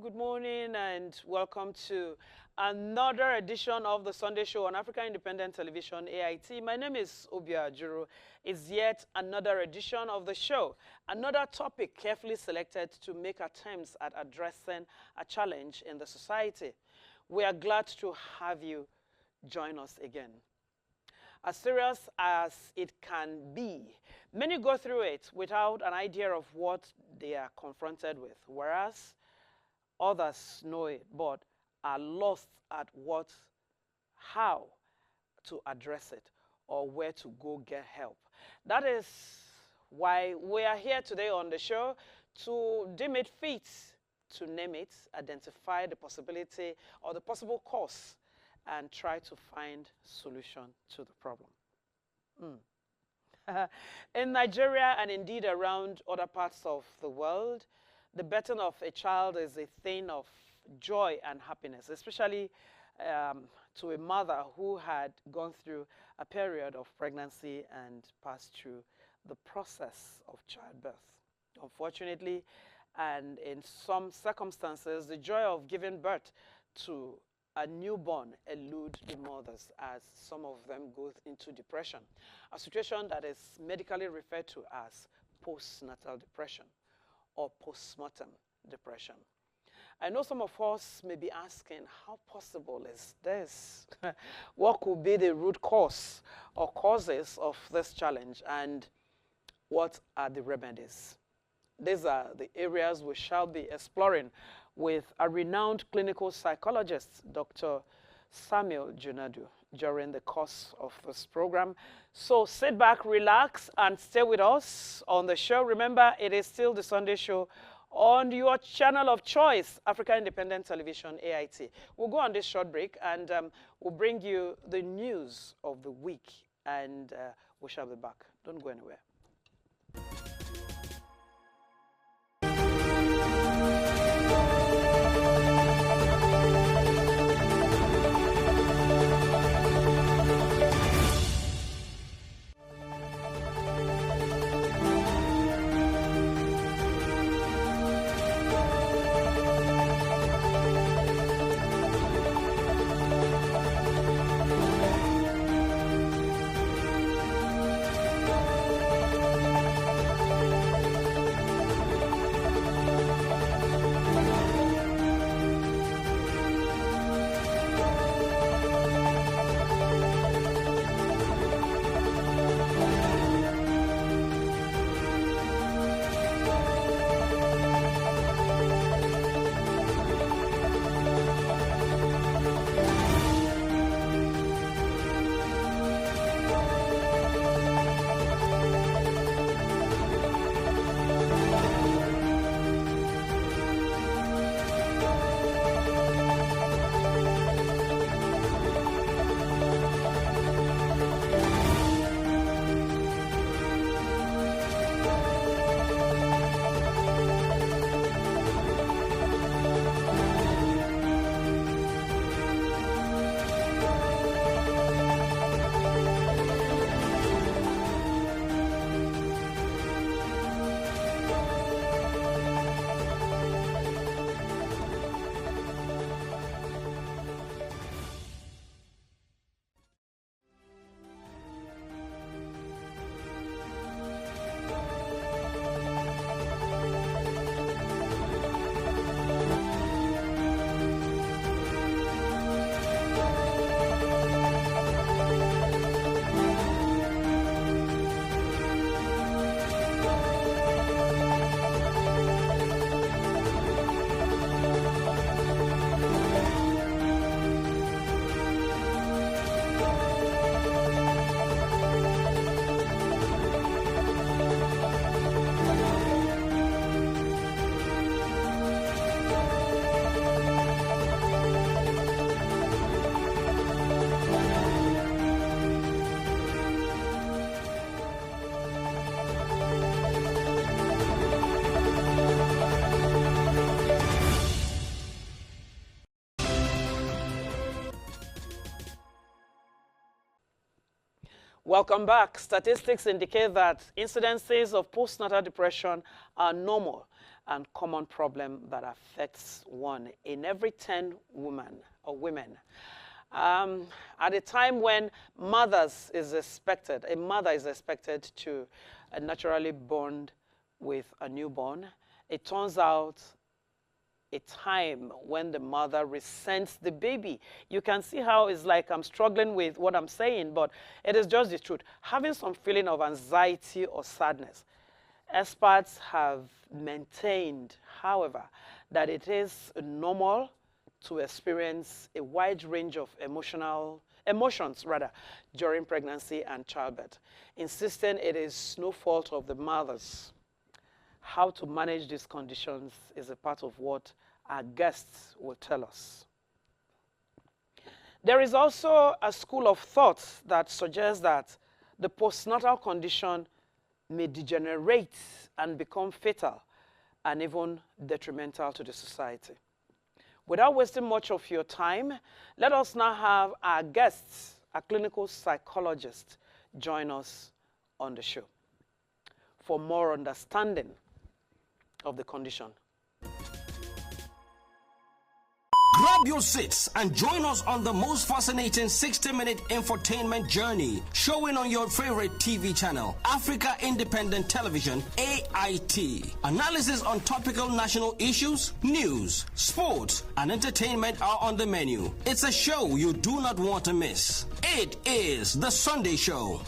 good morning, and welcome to another edition of the Sunday Show on African Independent Television, AIT. My name is Obia Ajuru. It's yet another edition of the show, another topic carefully selected to make attempts at addressing a challenge in the society. We are glad to have you join us again. As serious as it can be, many go through it without an idea of what they are confronted with, whereas others know it but are lost at how to address it or where to go get help. That is why we are here today on the show to deem it fit to name it, identify the possibility or the possible cause, and try to find solution to the problem. In Nigeria and indeed around other parts of the world, the birthing of a child is a thing of joy and happiness, especially to a mother who had gone through a period of pregnancy and passed through the process of childbirth. Unfortunately, and in some circumstances, the joy of giving birth to a newborn elude the mothers as some of them go into depression, a situation that is medically referred to as postnatal depression or postmortem depression. I know some of us may be asking, how possible is this? What could be the root cause or causes of this challenge, and what are the remedies? These are the areas we shall be exploring with a renowned clinical psychologist, Dr. Samuel Junadu, during the course of this program. So sit back, relax, and stay with us on the show. Remember, it is still the Sunday Show on your channel of choice, African Independent Television, AIT. We'll go on this short break, and we'll bring you the news of the week, and we shall be back. Don't go anywhere. Welcome back. Statistics indicate that incidences of postnatal depression are normal and common problem that affects 1 in every 10 women or women. At a time when a mother is expected to naturally bond with a newborn, it turns out a time when the mother resents the baby. You can see how it's like I'm struggling with what I'm saying, but it is just the truth. Having some feeling of anxiety or sadness. Experts have maintained, however, that it is normal to experience a wide range of emotions during pregnancy and childbirth, insisting it is no fault of the mothers. How to manage these conditions is a part of what our guests will tell us. There is also a school of thought that suggests that the postnatal condition may degenerate and become fatal and even detrimental to the society. Without wasting much of your time, let us now have our guests, a clinical psychologist, join us on the show for more understanding of the condition. Grab your seats and join us on the most fascinating 60-minute infotainment journey, showing on your favorite TV channel, Africa Independent Television, AIT. Analysis on topical national issues, news, sports, and entertainment are on the menu. It's a show you do not want to miss. It is The Sunday Show.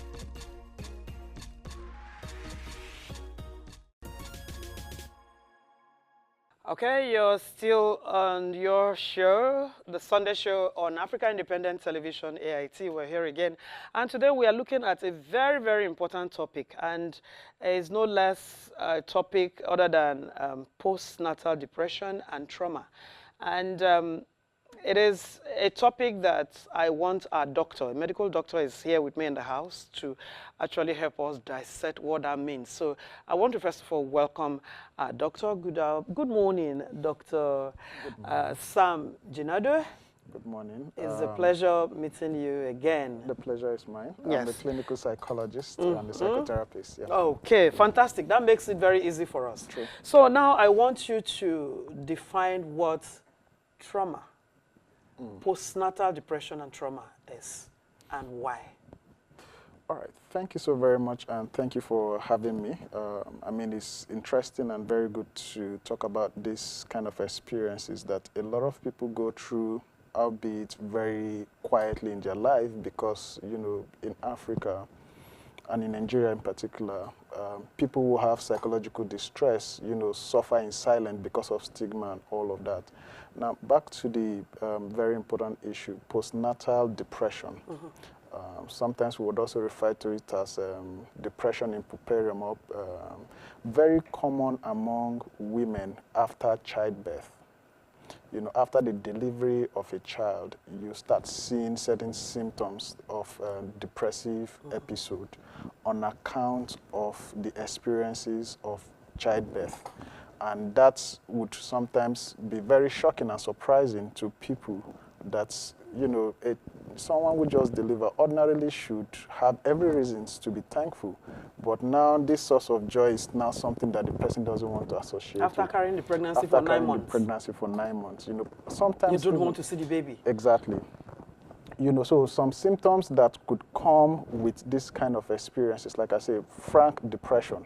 Okay, you're still on your show, The Sunday Show on Africa Independent Television, AIT. We're here again. And today we are looking at a very, very important topic. And it's no less a topic other than postnatal depression and trauma. And it is a topic that I want our doctor, a medical doctor is here with me in the house to actually help us dissect what that means. So I want to first of all welcome our doctor. Good morning, Dr. Sam Jinado. Good morning. It's a pleasure meeting you again. The pleasure is mine. Yes. I'm a clinical psychologist and a psychotherapist. Yeah. Okay, fantastic. That makes it very easy for us. True. So now I want you to define what trauma, postnatal depression and trauma is, and why. All right. Thank you so very much, and thank you for having me. I mean, it's interesting and very good to talk about this kind of experiences that a lot of people go through, albeit very quietly in their life, because, you know, in Africa and in Nigeria in particular, people who have psychological distress, you know, suffer in silence because of stigma and all of that. Now, back to the very important issue, postnatal depression. Sometimes we would also refer to it as depression in puerperium, or very common among women after childbirth. You know, after the delivery of a child, you start seeing certain symptoms of depressive episode on account of the experiences of childbirth. And that would sometimes be very shocking and surprising to people that, you know, someone who just deliver ordinarily should have every reasons to be thankful. But now this source of joy is now something that the person doesn't want to associate After with. carrying the pregnancy After for 9 carrying months. the pregnancy for 9 months. You know, sometimes You don't want to see the baby. Exactly. You know, so some symptoms that could come with this kind of experiences, like I say, frank depression.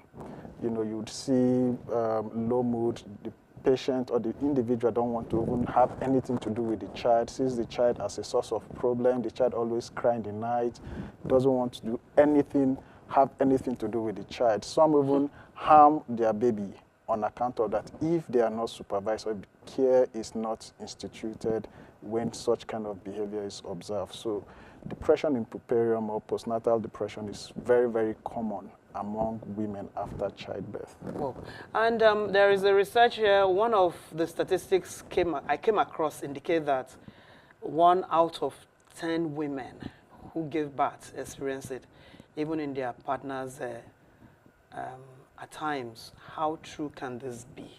You know, you'd see low mood, the patient or the individual don't want to even have anything to do with the child, sees the child as a source of problem, the child always crying in the night, doesn't want to do anything, have anything to do with the child. Some even harm their baby on account of that if they are not supervised or care is not instituted when such kind of behavior is observed. So depression in puerperium or postnatal depression is very, very common among women after childbirth. Well, and there is a research here. One of the statistics I came across indicate that 1 out of 10 women who give birth experience it, even in their partners' at times. How true can this be?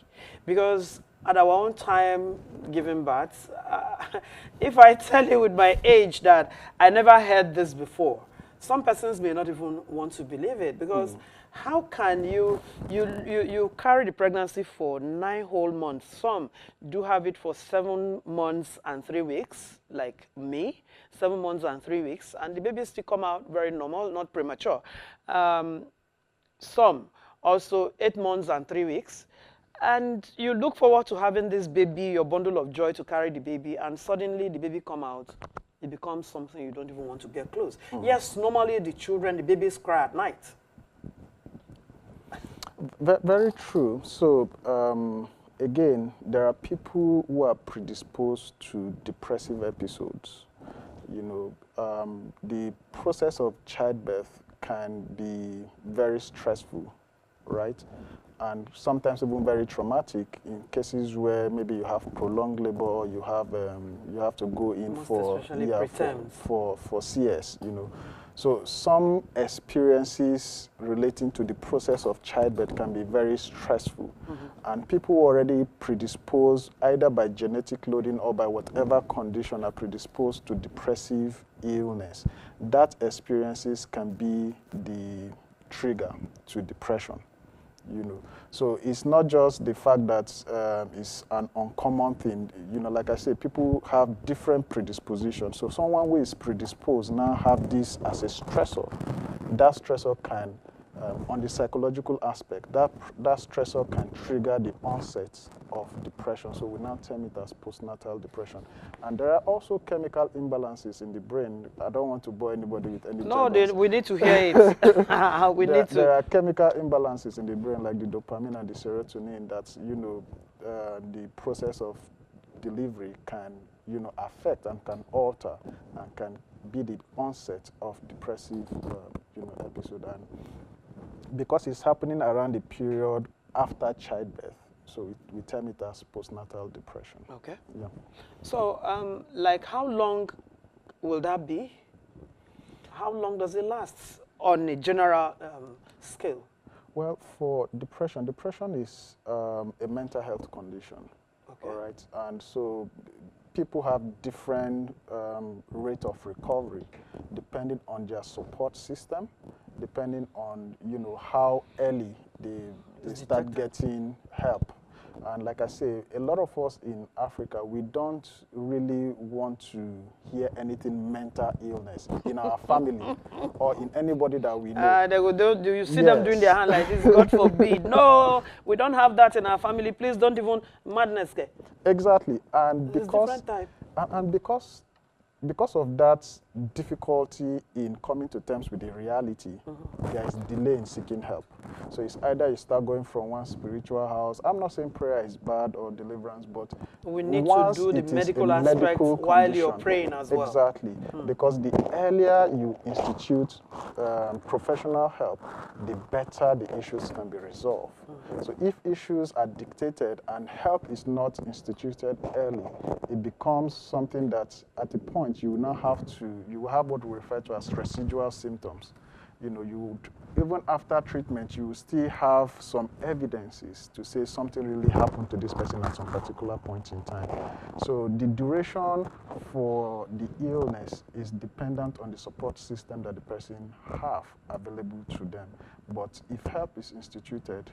Because at our own time giving birth, if I tell you with my age that I never heard this before, some persons may not even want to believe it, because how can you carry the pregnancy for 9 whole months? Some do have it for 7 months and 3 weeks, like me, 7 months and 3 weeks, and the baby still come out very normal, not premature. Some also 8 months and 3 weeks. And you look forward to having this baby, your bundle of joy to carry the baby, and suddenly the baby come out. It becomes something you don't even want to get close. Yes, normally the children, the babies cry at night. Very true. So, again, there are people who are predisposed to depressive episodes. You know, the process of childbirth can be very stressful, right? And sometimes even very traumatic in cases where maybe you have prolonged labor, or you have to go in for CS, you know. So some experiences relating to the process of childbirth can be very stressful. And people who are already predisposed, either by genetic loading or by whatever condition, are predisposed to depressive illness. That experiences can be the trigger to depression. You know, so it's not just the fact that it's an uncommon thing. You know, like I said, people have different predispositions. So someone who is predisposed now have this as a stressor. That stressor can, on the psychological aspect, that stressor can trigger the onset of depression. So we now term it as postnatal depression. And there are also chemical imbalances in the brain. I don't want to bore anybody with any jargons. We need to hear it. There are chemical imbalances in the brain, like the dopamine and the serotonin, that, you know, the process of delivery can, you know, affect and can alter and can be the onset of depressive, you know, episode. And because it's happening around the period after childbirth, so we term it as postnatal depression. Okay. Yeah. So, like, how long will that be? How long does it last on a general scale? Well, for depression is a mental health condition. Okay. All right, and so people have different rate of recovery depending on their support system, depending on, you know, how early they start getting help. And like I say, a lot of us in Africa, we don't really want to hear anything mental illness in our family or in anybody that we know. Do you see them doing their hand like this? God forbid. No, we don't have that in our family. Please don't even madness. Exactly. And because, different type. And because of that difficulty in coming to terms with the reality, there is delay in seeking help. So it's either you start going from one spiritual house. I'm not saying prayer is bad or deliverance, but we need to do the medical aspect while you're praying as well. Exactly. Because the earlier you institute professional help, the better the issues can be resolved. So if issues are dictated and help is not instituted early, it becomes something that at a point you will now you will have what we refer to as residual symptoms. You know, you would, even after treatment, you will still have some evidences to say something really happened to this person at some particular point in time. So the duration for the illness is dependent on the support system that the person have available to them. But if help is instituted,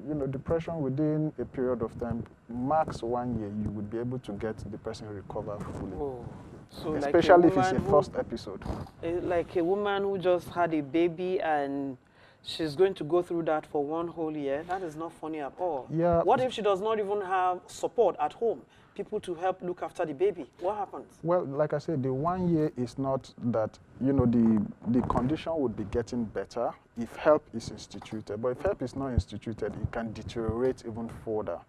you know, depression within a period of time, max 1 year, you would be able to get the person recover fully. Oh. So especially like if it's a first episode. Like a woman who just had a baby and she's going to go through that for 1 whole year. That is not funny at all. Yeah. What if she does not even have support at home? People to help look after the baby. What happens? Well, like I said, the 1 year is not that, you know, the condition would be getting better if help is instituted. But if help is not instituted, it can deteriorate even further.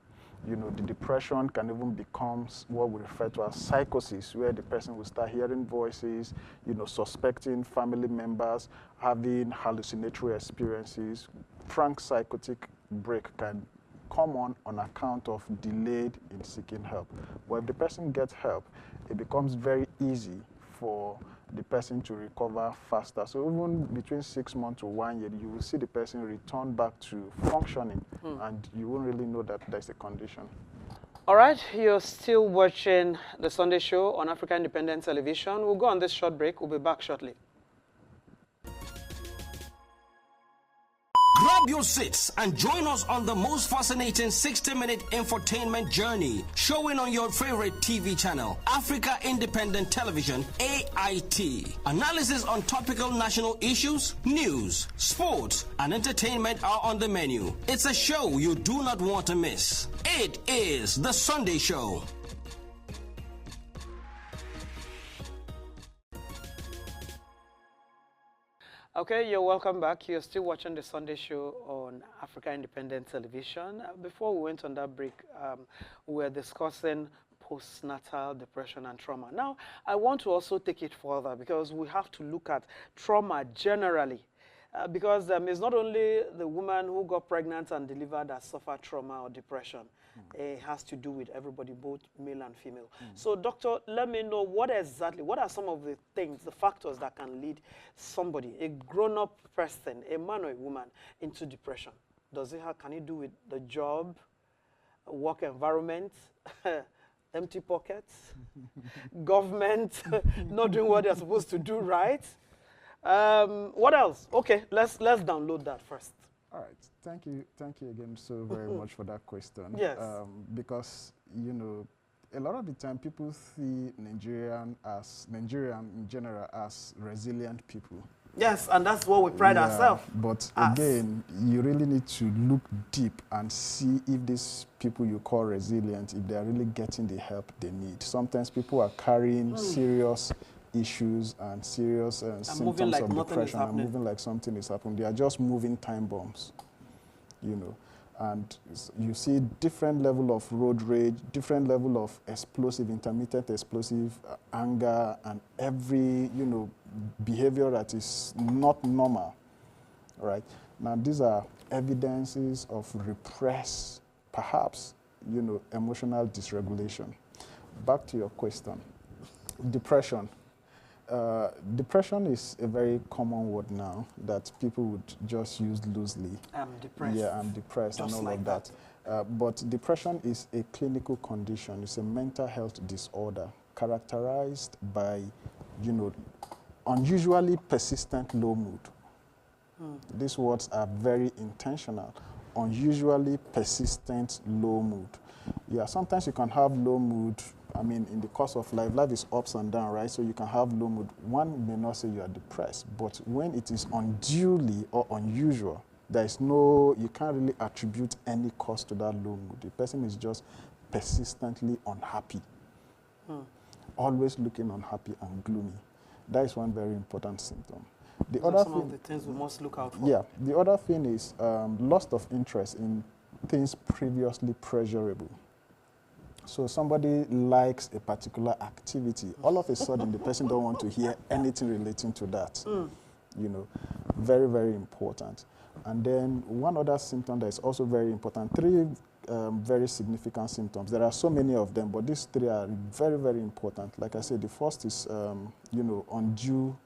You know, the depression can even become what we refer to as psychosis, where the person will start hearing voices, you know, suspecting family members, having hallucinatory experiences. Frank psychotic break can come on account of delayed in seeking help. But if the person gets help, it becomes very easy for the person to recover faster. So even between 6 months to 1 year, you will see the person return back to functioning, and you won't really know that there's a condition. All right, you're still watching The Sunday Show on Africa Independent Television. We'll go on this short break. We'll be back shortly. Grab your seats and join us on the most fascinating 60-minute infotainment journey, showing on your favorite TV channel, Africa Independent Television, AIT. Analysis on topical national issues, news, sports, and entertainment are on the menu. It's a show you do not want to miss. It is The Sunday Show. Okay, you're welcome back. You're still watching The Sunday Show on Africa Independent Television. Before we went on that break, we were discussing postnatal depression and trauma. Now, I want to also take it further because we have to look at trauma generally. Because it's not only the woman who got pregnant and delivered that suffered trauma or depression. It has to do with everybody, both male and female. So, doctor, let me know what are some of the things, the factors that can lead somebody, a grown-up person, a man or a woman, into depression? Can it do with the job, work environment, empty pockets, government not doing what they're supposed to do, right? What else? Okay, let's download that first. All right, thank you again so very much for that question. Yes. Because, you know, a lot of the time people see Nigerian in general as resilient people. Yes, and that's what we pride ourselves. But again, you really need to look deep and see if these people you call resilient, if they are really getting the help they need. Sometimes people are carrying serious issues and serious symptoms like of depression and moving like something is happening. They are just moving time bombs, you know. And you see different level of road rage, different level of explosive, intermittent explosive anger, and every, you know, behavior that is not normal, right? Now, these are evidences of repressed, perhaps, you know, emotional dysregulation. Back to your question, depression. Depression is a very common word now that people would just use loosely. I'm depressed. Yeah, I'm depressed Just and all like of that. But depression is a clinical condition. It's a mental health disorder characterized by, you know, unusually persistent low mood. These words are very intentional. Unusually persistent low mood. Yeah, sometimes you can have low mood. I mean, in the course of life is ups and downs, right? So you can have low mood. One may not say you are depressed, but when it is unduly or unusual, there is you can't really attribute any cause to that low mood. The person is just persistently unhappy, always looking unhappy and gloomy. That is one very important symptom. The other some of the things we must look out for. Yeah, the other thing is loss of interest in things previously pleasurable. So somebody likes a particular activity. All of a sudden, the person don't want to hear anything relating to that. You know, very, very important. And then one other symptom that is also very important, three very significant symptoms. There are so many of them, but these three are very, very important. Like I said, the first is, you know, undue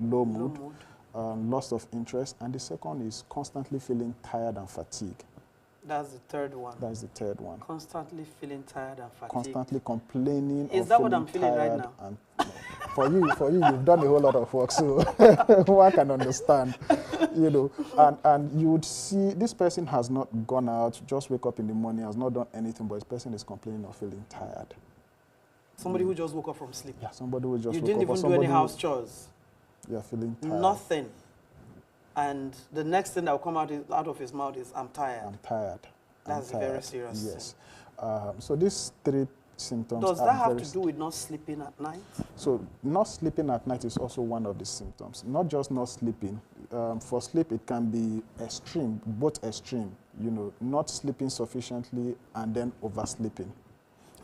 low mood, loss of interest. And the second is constantly feeling tired and fatigued. That's the third one. That's the third one. Constantly feeling tired and fatigued. Constantly complaining. Is that what I'm feeling right now? And for you, you've done a whole lot of work, so one can understand, you know. And you would see this person has not gone out, just wake up in the morning, has not done anything, but this person is complaining of feeling tired. Somebody who just woke up from sleep. Yeah, somebody who just woke up. You didn't even do any house chores. You're feeling tired. Nothing. And the next thing that will come out of his mouth is, I'm tired. I'm tired. That's very serious. Yes. So these three symptoms Does that have to do with not sleeping at night? So not sleeping at night is also one of the symptoms. Not just not sleeping. For sleep, it can be extreme, both extreme. You know, not sleeping sufficiently and then oversleeping.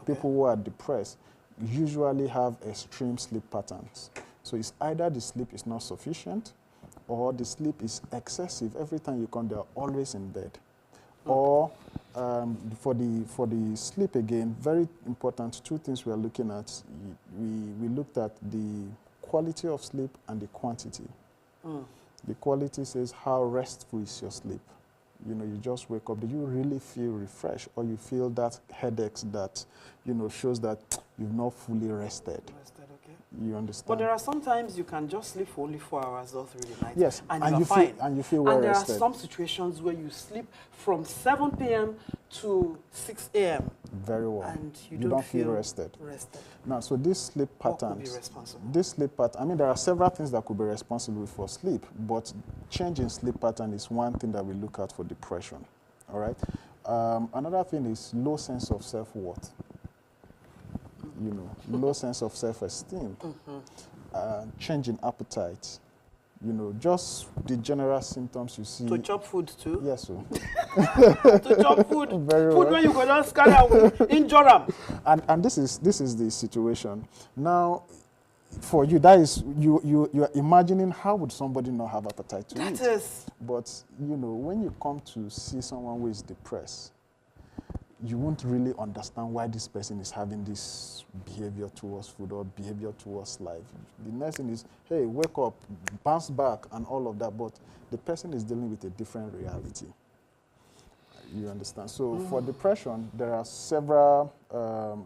Okay. People who are depressed usually have extreme sleep patterns. So it's either the sleep is not sufficient or the sleep is excessive. Every time you come, they're always in bed. Or for the sleep again, very important, two things we are looking at. We looked at the quality of sleep and the quantity. The quality says how restful is your sleep. You know, you just wake up. Do you really feel refreshed, or you feel that headaches that, you know, shows that you've not fully rested? You understand? But there are sometimes you can just sleep for only 4 hours all through the night. Yes, and you are fine. And you feel well rested. And there rested. are some situations where you sleep from 7 p.m. to 6 a.m. Very well. And you don't feel rested. Now, so this sleep pattern. What could be responsible? This sleep pattern, I mean, there are several things that could be responsible for sleep, but change in sleep pattern is one thing that we look at for depression. All right. Another thing is low sense of self-worth. You know, low sense of self-esteem, change in appetite, you know, just the general symptoms you see. To chop food too? Yes, sir. To chop food. Very food well. When you go down scanner, injure them. And this is the situation. Now, for you, that is, you are imagining how would somebody not have appetite to eat. That is. But, you know, when you come to see someone who is depressed, you won't really understand why this person is having this behavior towards food or behavior towards life. The next thing is, hey, wake up, bounce back, and all of that. But the person is dealing with a different reality. You understand? So for depression, there are several,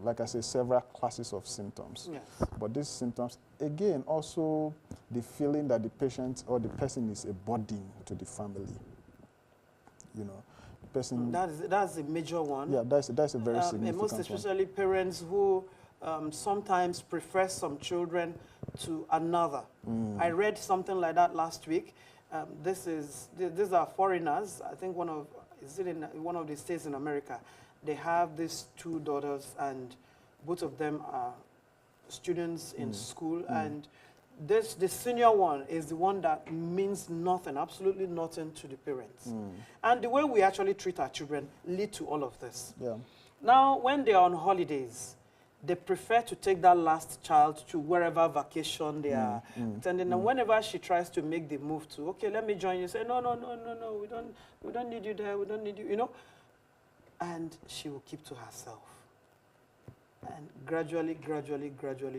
like I say, several classes of symptoms. Yes. But these symptoms, again, also the feeling that the patient or the person is a burden to the family. You know. Person, that's a major one. Yeah, that's a very significant and most especially one. Parents who sometimes prefer some children to another. I read something like that last week. These are foreigners. I think one of the states in America. They have these 2 daughters, and both of them are students in school, and the senior one is the one that means nothing, absolutely nothing to the parents. And the way we actually treat our children lead to all of this. Yeah. Now, when they're on holidays, they prefer to take that last child to wherever vacation they are attending. And whenever she tries to make the move to, okay, let me join you, say, no, we don't need you there, we don't need you, you know. And she will keep to herself. And gradually,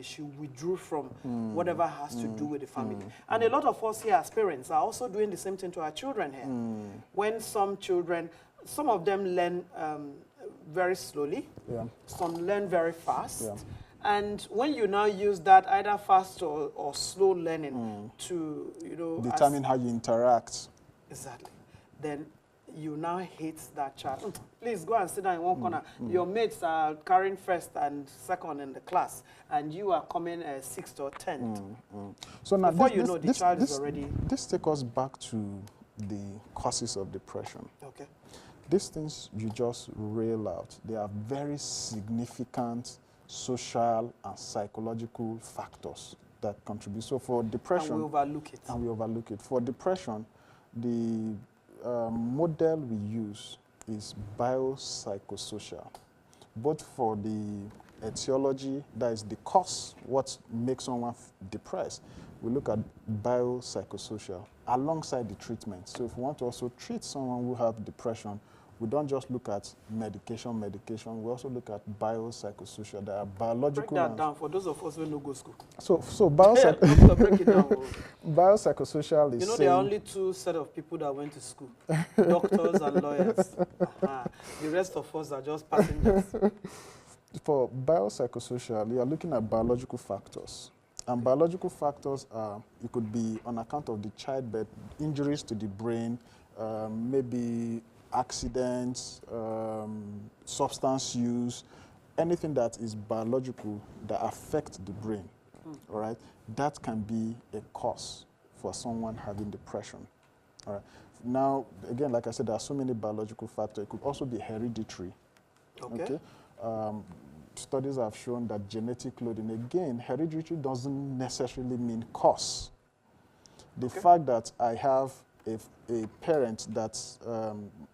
she withdrew from whatever has to do with the family. And a lot of us here as parents are also doing the same thing to our children here. When some children, some of them learn very slowly, some learn very fast. Yeah. And when you now use that either fast or slow learning to, you know, determine how you interact. Exactly. Then you now hate that child. Please go and sit down in one corner. Your mates are carrying first and second in the class, and you are coming 6th or 10th. So now, before you know, the child is already. This takes us back to the causes of depression. Okay. These things you just rail out, they are very significant social and psychological factors that contribute. So for depression, and we overlook it. And we overlook it. For depression, the model we use is biopsychosocial, both for the etiology, that is the cause, what makes someone depressed. We look at biopsychosocial alongside the treatment. So if we want to also treat someone who have depression, we don't just look at medication. We also look at biopsychosocial. There are biological. Break that down for those of us who don't go to school. So break it down. Biopsychosocial is. You know, there are only 2 set of people that went to school: doctors and lawyers. The rest of us are just passengers. For biopsychosocial, you are looking at biological factors. And biological factors are, it could be on account of the childbirth, injuries to the brain, maybe accidents, substance use, anything that is biological that affects the brain, all right? That can be a cause for someone having depression, all right? Now, again, like I said, there are so many biological factors. It could also be hereditary, okay? Studies have shown that genetic loading, again, hereditary doesn't necessarily mean cause. The fact that I have a parent that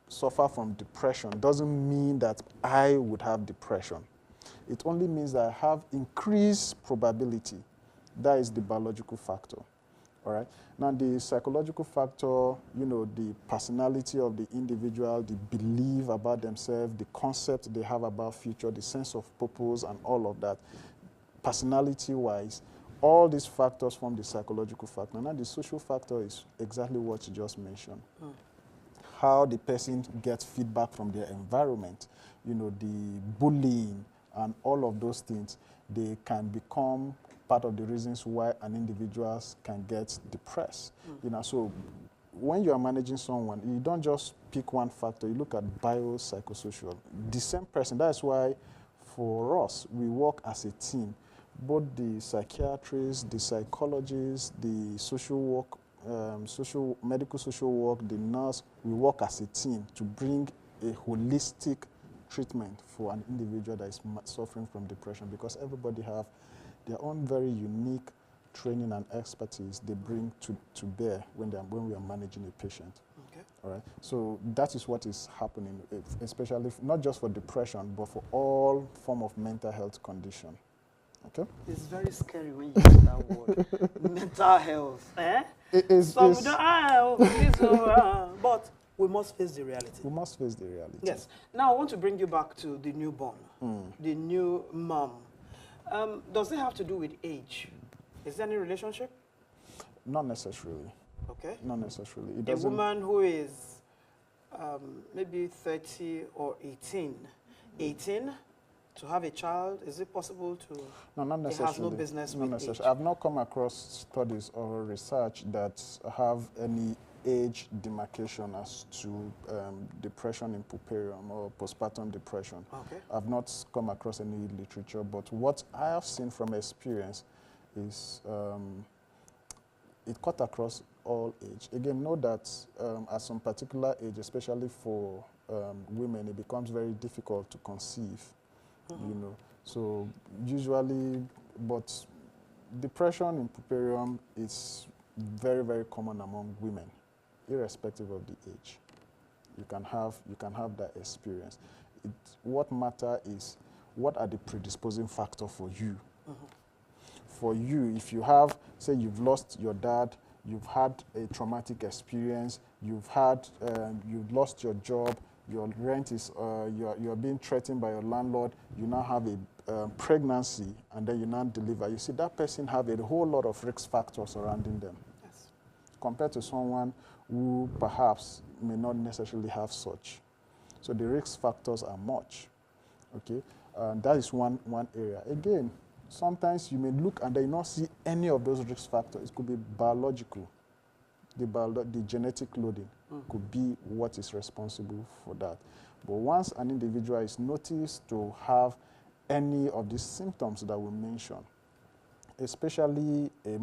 suffer from depression doesn't mean that I would have depression. It only means that I have increased probability. That is the biological factor, all right? Now, the psychological factor, you know, the personality of the individual, the belief about themselves, the concept they have about future, the sense of purpose and all of that, personality-wise, all these factors form the psychological factor. Now, the social factor is exactly what you just mentioned. How the person gets feedback from their environment, you know, the bullying and all of those things, they can become part of the reasons why an individual can get depressed. You know, so when you are managing someone, you don't just pick one factor. You look at biopsychosocial. The same person. That's why for us, we work as a team. Both the psychiatrists, the psychologists, the social work, medical social work, the nurse, we work as a team to bring a holistic treatment for an individual that is suffering from depression, because everybody have their own very unique training and expertise they bring to bear when we are managing a patient. Okay. All right. So that is what is happening, especially not just for depression, but for all form of mental health condition. Okay. It's very scary when you use that word, mental health. Eh? It is. Some don't, but we must face the reality. We must face the reality. Yes. Now I want to bring you back to the newborn, the new mom. Does it have to do with age? Is there any relationship? Not necessarily. Okay. Not necessarily. It A doesn't. woman who is maybe 30 or 18 to have a child, is it possible to? No, not necessarily. It has no business not with necessarily. age. I've not come across studies or research that have any age demarcation as to depression in puerperium or postpartum depression. Okay. I've not come across any literature, but what I have seen from experience is it cut across all age. Again, know that at some particular age, especially for women, it becomes very difficult to conceive, you know. So usually, but depression in puerperium is very, very common among women, irrespective of the age. You can have that experience. What matter is, what are the predisposing factors for you? For you, if you have, say you've lost your dad, you've had a traumatic experience, you've lost your job, your rent is, you're being threatened by your landlord, you now have a pregnancy, and then you now deliver. You see, that person have a whole lot of risk factors surrounding them. Yes. Compared to someone who perhaps may not necessarily have such. So the risk factors are much, okay? That is one area. Again, sometimes you may look and then not see any of those risk factors. It could be biological. The genetic loading could be what is responsible for that. But once an individual is noticed to have any of these symptoms that we mentioned, especially a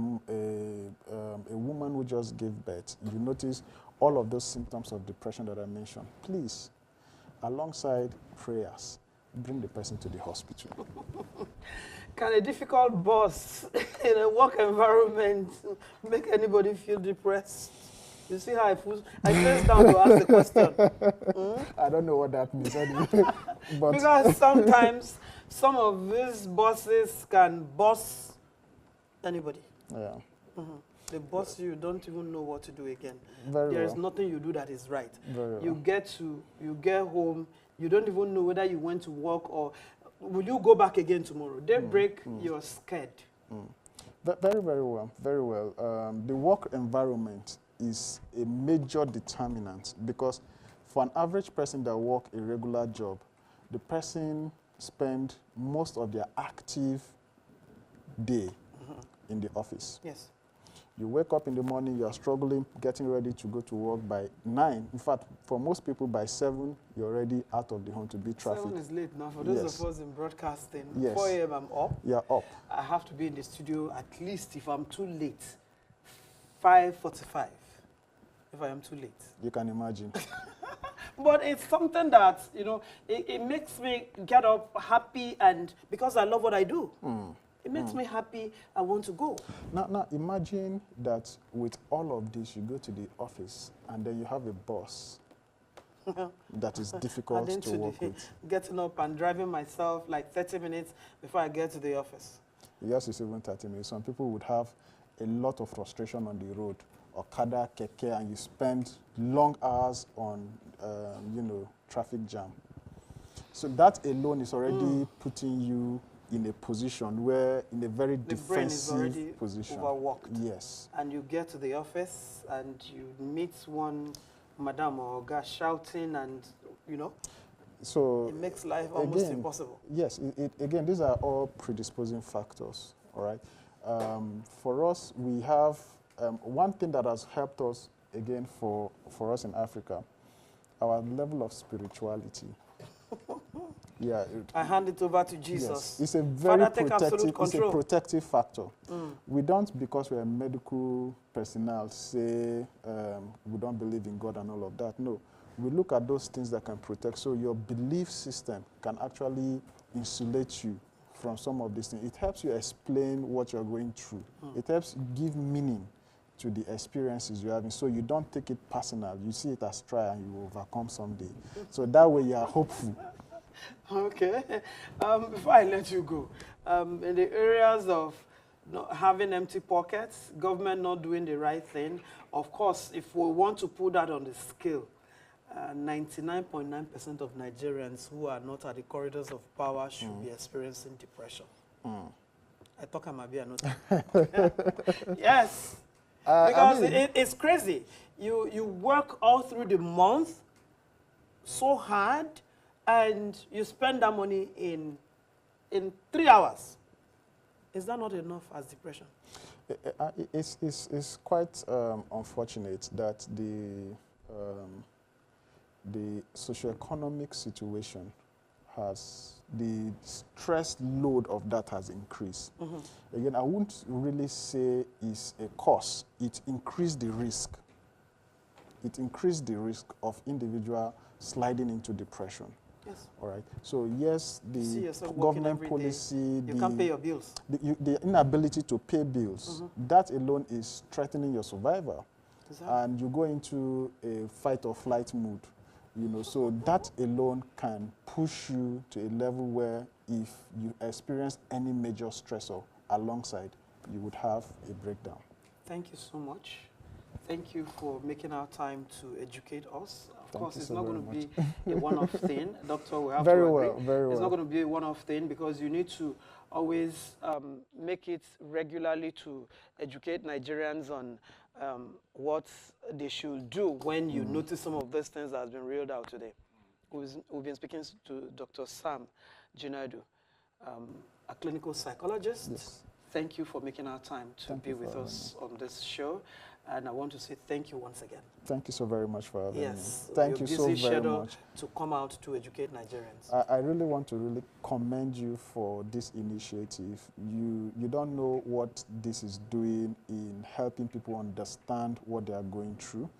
woman who just gave birth, you notice all of those symptoms of depression that I mentioned, please, alongside prayers, bring the person to the hospital. Can a difficult boss in a work environment make anybody feel depressed? You see how I face down to ask the question. I don't know what that means anyway. But because sometimes some of these bosses can boss anybody. yeah. They boss you, don't even know what to do again. Very There is well. nothing you do that is right. Very well. You get home, you don't even know whether you went to work or will you go back again tomorrow. Daybreak, you're scared. Very, very well. Very well. The work environment is a major determinant, because for an average person that work a regular job, the person spend most of their active day in the office. Yes. You wake up in the morning, you are struggling, getting ready to go to work by 9. In fact, for most people, by 7, you're already out of the home to beat traffic. 7 is late now. For those Yes. of us in broadcasting, Yes. 4 a.m. I'm up. You're up. I have to be in the studio at least, if I'm too late, 5:45. If I am too late. You can imagine. But it's something that, you know, it makes me get up happy, and because I love what I do. It makes me happy. I want to go. Now, imagine that with all of this, you go to the office and then you have a boss that is difficult Adding to work with. getting up and driving myself like 30 minutes before I get to the office. Yes, it's even 30 minutes. Some people would have a lot of frustration on the road, Okada, Keke, and you spend long hours on, traffic jam. So that alone is already putting you in a position where, in a very The brain is already defensive position. overworked. Yes. And you get to the office and you meet one madam or guy shouting, and, you know, So it makes life almost again, impossible. Yes, again, these are all predisposing factors, all right? For us, we have one thing that has helped us, again, for us in Africa, our level of spirituality. Yeah, I hand it over to Jesus. Yes, it's a very Father, take absolute protective. It's a control. protective factor. We don't, because we're medical personnel, say we don't believe in God and all of that. No, we look at those things that can protect. So your belief system can actually insulate you from some of these things. It helps you explain what you're going through. It helps give meaning to the experiences you're having, so you don't take it personal. You see it as trial and you will overcome someday. So that way you are hopeful. Okay. Before I let you go, in the areas of not having empty pockets, government not doing the right thing, of course, if we want to put that on the scale, 99.9% of Nigerians who are not at the corridors of power should be experiencing depression. I talk I'm a bit not. Yes. Because I mean, it's crazy. You work all through the month so hard, and you spend that money in 3 hours. Is that not enough as depression? It's quite unfortunate that the socioeconomic situation has, the stress load of that has increased. Again, I wouldn't really say it's a cause. It increased the risk. It increased the risk of individual sliding into depression. Yes. All right. So yes, the government policy, you can't pay your bills. The inability to pay bills, that alone is threatening your survival. Exactly. And you go into a fight or flight mood. You know, so that alone can push you to a level where if you experience any major stressor alongside, you would have a breakdown. Thank you so much. Thank you for making our time to educate us. Of course, it's not going to be a one-off thing. Doctor, we have to agree. Very well. It's not going to be a one-off thing because you need to always make it regularly to educate Nigerians on what they should do when you notice some of these things that has been reeled out today. We've been speaking to Dr. Sam Jinadu, a clinical psychologist. Yes. Thank you for making our time to be with us on this show. And I want to say thank you once again. Thank you so very much for having me. Thank you so very much. To come out to educate Nigerians. I really want to really commend you for this initiative. You don't know what this is doing in helping people understand what they are going through,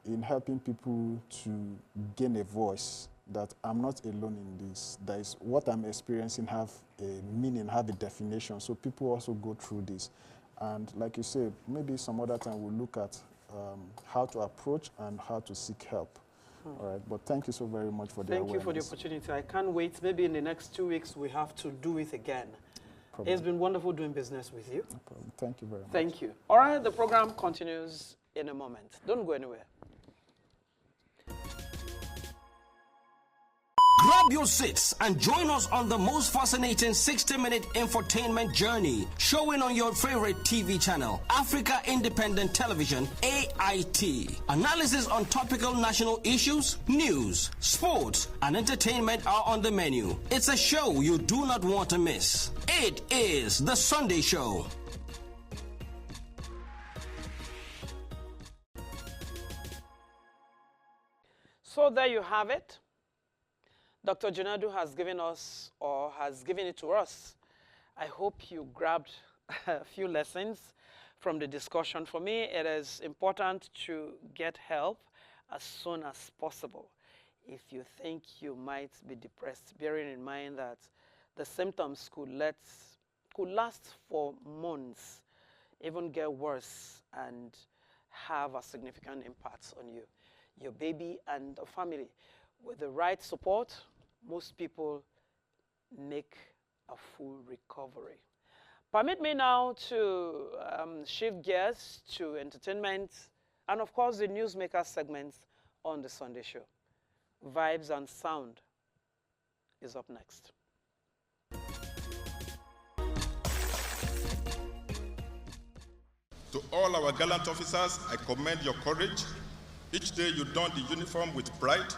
in helping people to gain a voice that I'm not alone in this. That is what I'm experiencing have a meaning, have a definition. So people also go through this. And like you said, maybe some other time we'll look at how to approach and how to seek help. All right, but thank you so very much for the awareness. Thank you for the opportunity. I can't wait. Maybe in the next 2 weeks, we have to do it again. It's been wonderful doing business with you. No problem. Thank you very much. Thank you. All right, the program continues in a moment. Don't go anywhere. Grab your seats and join us on the most fascinating 60-minute infotainment journey, showing on your favorite TV channel, Africa Independent Television, AIT. Analysis on topical national issues, news, sports, and entertainment are on the menu. It's a show you do not want to miss. It is The Sunday Show. So there you have it. Dr. Jinadu has given us, or has given it to us. I hope you grabbed a few lessons from the discussion. For me, it is important to get help as soon as possible. If you think you might be depressed, bearing in mind that the symptoms could last for months, even get worse, and have a significant impact on you, your baby, and the family. With the right support, most people make a full recovery. Permit me now to shift gears to entertainment and, of course, the Newsmaker segments on the Sunday Show. Vibes and Sound is up next. To all our gallant officers, I commend your courage. Each day you don the uniform with pride,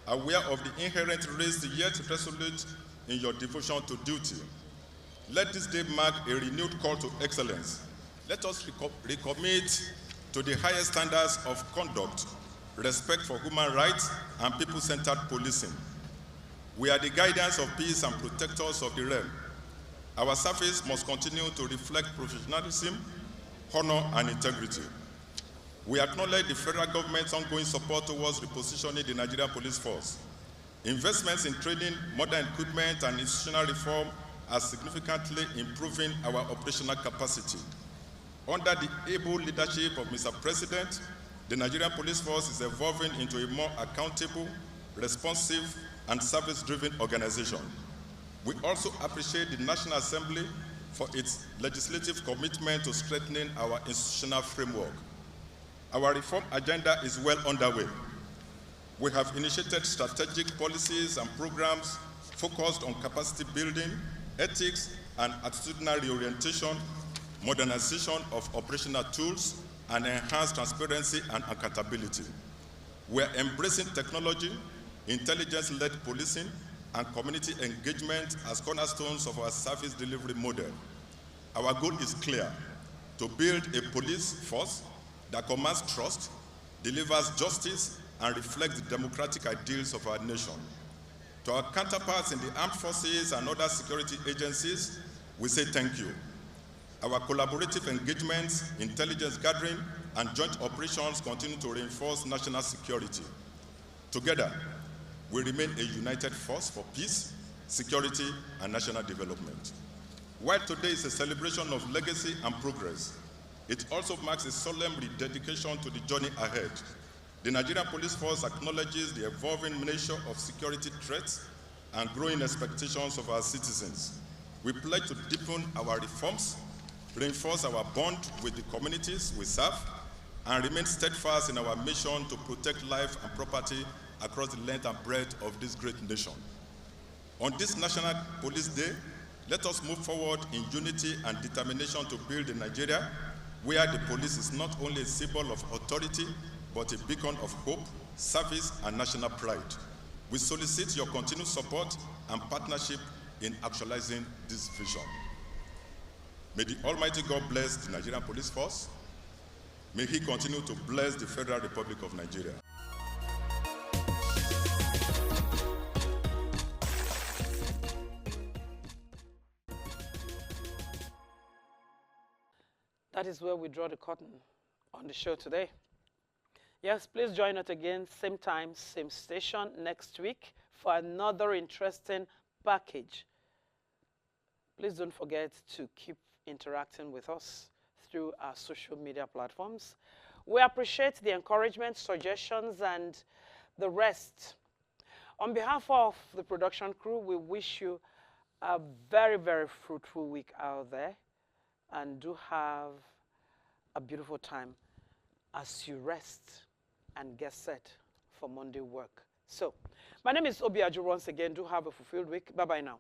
aware of the inherent risk yet resolute in your devotion to duty. Let this day mark a renewed call to excellence. Let us recommit to the highest standards of conduct, respect for human rights, and people-centered policing. We are the guardians of peace and protectors of the realm. Our service must continue to reflect professionalism, honor, and integrity. We acknowledge the federal government's ongoing support towards repositioning the Nigerian police force. Investments in training, modern equipment, and institutional reform are significantly improving our operational capacity. Under the able leadership of Mr. President, the Nigerian police force is evolving into a more accountable, responsive, and service-driven organization. We also appreciate the National Assembly for its legislative commitment to strengthening our institutional framework. Our reform agenda is well underway. We have initiated strategic policies and programs focused on capacity building, ethics, and attitudinal reorientation, modernization of operational tools, and enhanced transparency and accountability. We are embracing technology, intelligence-led policing, and community engagement as cornerstones of our service delivery model. Our goal is clear: to build a police force that commands trust, delivers justice, and reflects the democratic ideals of our nation. To our counterparts in the armed forces and other security agencies, we say thank you. Our collaborative engagements, intelligence gathering, and joint operations continue to reinforce national security. Together, we remain a united force for peace, security, and national development. While today is a celebration of legacy and progress, it also marks a solemn rededication to the journey ahead. The Nigerian Police Force acknowledges the evolving nature of security threats and growing expectations of our citizens. We pledge to deepen our reforms, reinforce our bond with the communities we serve, and remain steadfast in our mission to protect life and property across the length and breadth of this great nation. On this National Police Day, let us move forward in unity and determination to build a Nigeria where the police is not only a symbol of authority, but a beacon of hope, service, and national pride. We solicit your continued support and partnership in actualizing this vision. May the Almighty God bless the Nigerian Police Force. May He continue to bless the Federal Republic of Nigeria. That is where we draw the curtain on the show today. Yes, please join us again, same time, same station next week for another interesting package. Please don't forget to keep interacting with us through our social media platforms. We appreciate the encouragement, suggestions, and the rest. On behalf of the production crew, we wish you a very, very fruitful week out there, and do have a beautiful time as you rest and get set for Monday work. So, my name is Obi Aju once again. Do have a fulfilled week. Bye-bye now.